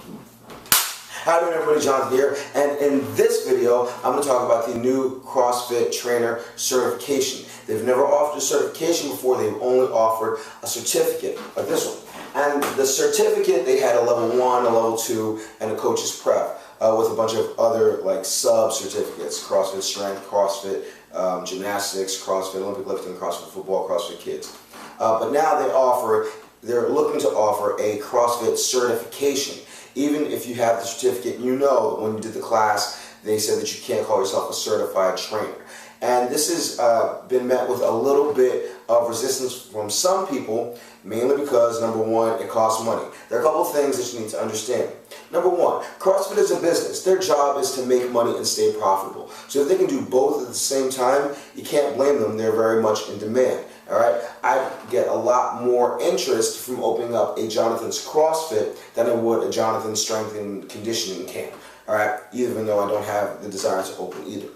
Hi there everybody, Jonathan here, and in this video I'm going to talk about the new CrossFit Trainer certification. They've never offered a certification before, they've only offered a certificate like this one. And the certificate, they had a level 1, a level 2, and a coach's prep with a bunch of other like sub-certificates: CrossFit Strength, CrossFit Gymnastics, CrossFit Olympic Lifting, CrossFit Football, CrossFit Kids. But now they're looking to offer a CrossFit certification. Even if you have the certificate, you know that when you did the class, they said that you can't call yourself a certified trainer. And this has been met with a little bit of resistance from some people, mainly because, number one, it costs money. There are a couple of things that you need to understand. Number one, CrossFit is a business. Their job is to make money and stay profitable. So if they can do both at the same time, you can't blame them. They're very much in demand. All right, I get a lot more interest from opening up a Jonathan's CrossFit than I would a Jonathan's Strength and Conditioning camp. All right, even though I don't have the desire to open either.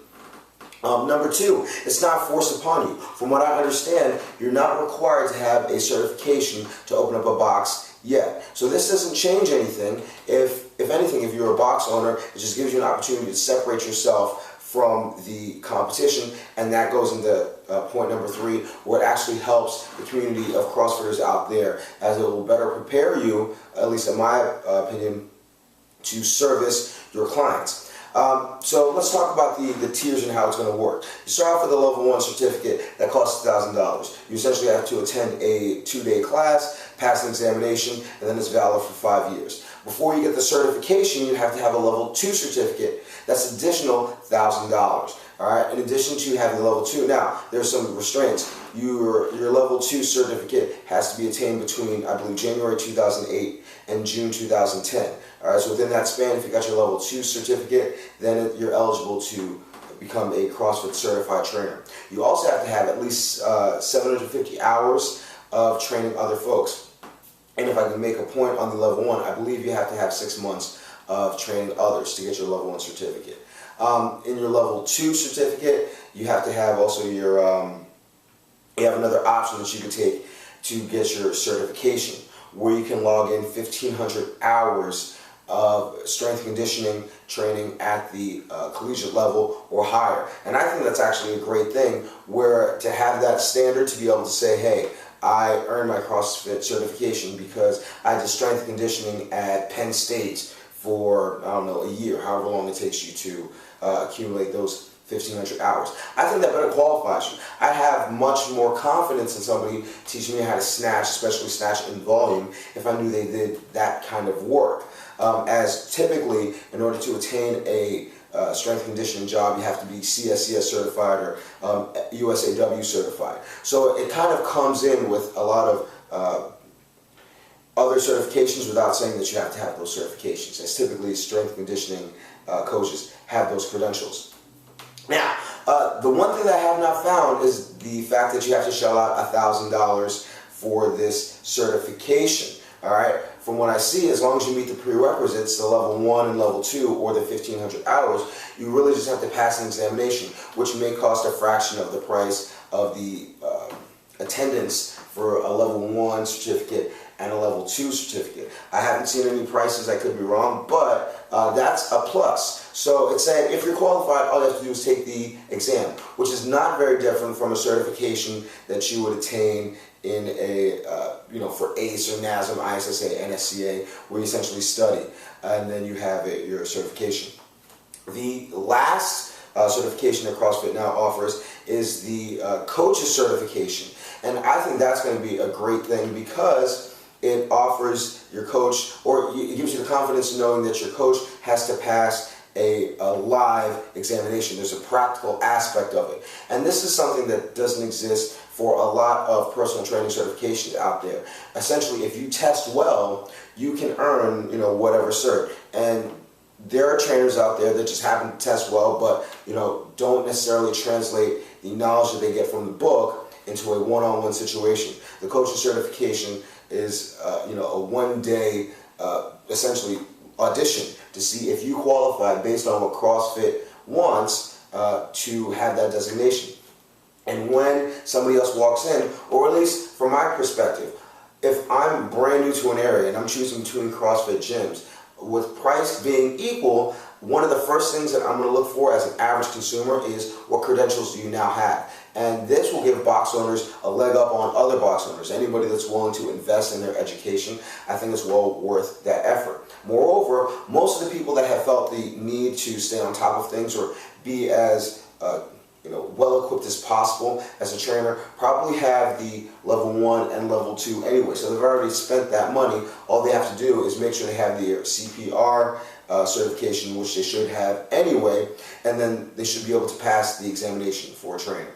Number two, it's not forced upon you. From what I understand, you're not required to have a certification to open up a box yet. So this doesn't change anything. If anything, if you're a box owner, it just gives you an opportunity to separate yourself from the competition, and that goes into point number three, where it actually helps the community of CrossFitters out there, as it will better prepare you, at least in my opinion, to service your clients. So let's talk about the tiers and how it's going to work. You start off with a level 1 certificate that costs $1,000. You essentially have to attend a 2-day class, pass an examination, and then it's valid for 5 years. Before you get the certification, you have to have a level 2 certificate. That's additional $1,000. All right. In addition to having the level 2, now there's some restraints. Your level 2 certificate has to be attained between, I believe, January 2008 and June 2010. All right. So within that span, if you got your level 2 certificate, then you're eligible to become a CrossFit certified trainer. You also have to have at least 750 hours of training other folks. And if I can make a point on the level 1, I believe you have to have 6 months of training others to get your level 1 certificate. In your level 2 certificate, you have to have also your, you have another option that you can take to get your certification, where you can log in 1,500 hours of strength conditioning training at the collegiate level or higher. And I think that's actually a great thing, where to have that standard, to be able to say, hey, I earned my CrossFit certification because I did strength conditioning at Penn State for, I don't know, a year, however long it takes you to accumulate those 1,500 hours. I think that better qualifies you. I have much more confidence in somebody teaching me how to snatch, especially snatch in volume, if I knew they did that kind of work. As typically, in order to attain a strength conditioning job, you have to be CSCS certified or USAW certified. So it kind of comes in with a lot of other certifications without saying that you have to have those certifications, as typically strength conditioning coaches have those credentials. Now, the one thing that I have not found is the fact that you have to shell out $1,000 for this certification. All right. From what I see, as long as you meet the prerequisites, the level 1 and level 2, or the 1,500 hours, you really just have to pass an examination, which may cost a fraction of the price of the attendance for a level 1 certificate and a level 2 certificate. I haven't seen any prices, I could be wrong, but that's a plus. So it's saying if you're qualified, all you have to do is take the exam, which is not very different from a certification that you would attain in a, for ACE or NASM, ISSA, NSCA, where you essentially study, and then you have your certification. The last certification that CrossFit now offers is the coach's certification, and I think that's going to be a great thing because it offers your coach, or it gives you the confidence in knowing that your coach has to pass a live examination. There's a practical aspect of it. And this is something that doesn't exist for a lot of personal training certifications out there. Essentially, if you test well, you can earn, whatever cert. And there are trainers out there that just happen to test well, but, don't necessarily translate the knowledge that they get from the book into a one-on-one situation. The coach's certification is, a one-day, essentially, audition to see if you qualify based on what CrossFit wants to have that designation. And when somebody else walks in, or at least from my perspective, if I'm brand new to an area and I'm choosing between CrossFit gyms, with price being equal, one of the first things that I'm going to look for as an average consumer is what credentials do you now have. And this will give box owners a leg up on other box owners. Anybody that's willing to invest in their education, I think it's well worth that effort. Moreover, most of the people that have felt the need to stay on top of things or be as well equipped as possible as a trainer probably have the level 1 and level 2 anyway. So they've already spent that money. All they have to do is make sure they have their CPR certification, which they should have anyway, and then they should be able to pass the examination for a trainer.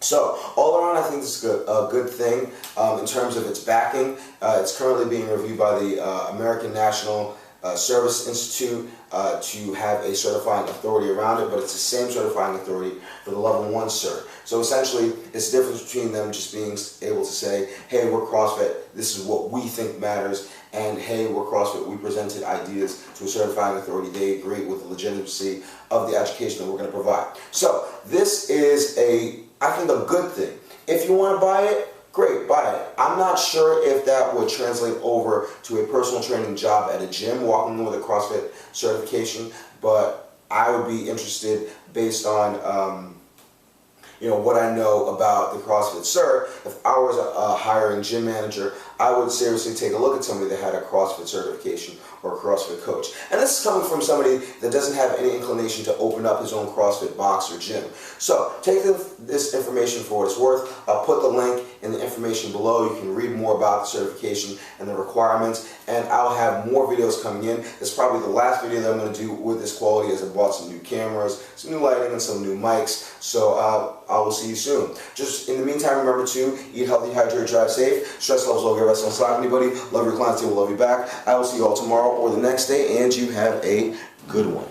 So all around, I think this is a good thing in terms of its backing. It's currently being reviewed by the American National Service Institute to have a certifying authority around it, but it's the same certifying authority for the level 1 cert. So essentially, it's the difference between them just being able to say, hey, we're CrossFit, this is what we think matters, and hey, we're CrossFit, we presented ideas to a certifying authority, they agree with the legitimacy of the education that we're going to provide. So this is I think a good thing. If you want to buy it, great, buy it. I'm not sure if that would translate over to a personal training job at a gym, walking in with a CrossFit certification, but I would be interested based on what I know about the CrossFit cert. If I was a hiring gym manager, I would seriously take a look at somebody that had a CrossFit certification or a CrossFit coach. And this is coming from somebody that doesn't have any inclination to open up his own CrossFit box or gym. So take this information for what it's worth. I'll put the link in the information below. You can read more about the certification and the requirements, and I'll have more videos coming in. It's probably the last video that I'm going to do with this quality, as I bought some new cameras, some new lighting, and some new mics. So I will see you soon. Just in the meantime, remember to eat healthy, hydrate, drive safe. Stress levels over your rest, don't slap anybody. Love your clients, they will love you back. I will see you all tomorrow or the next day, and you have a good one.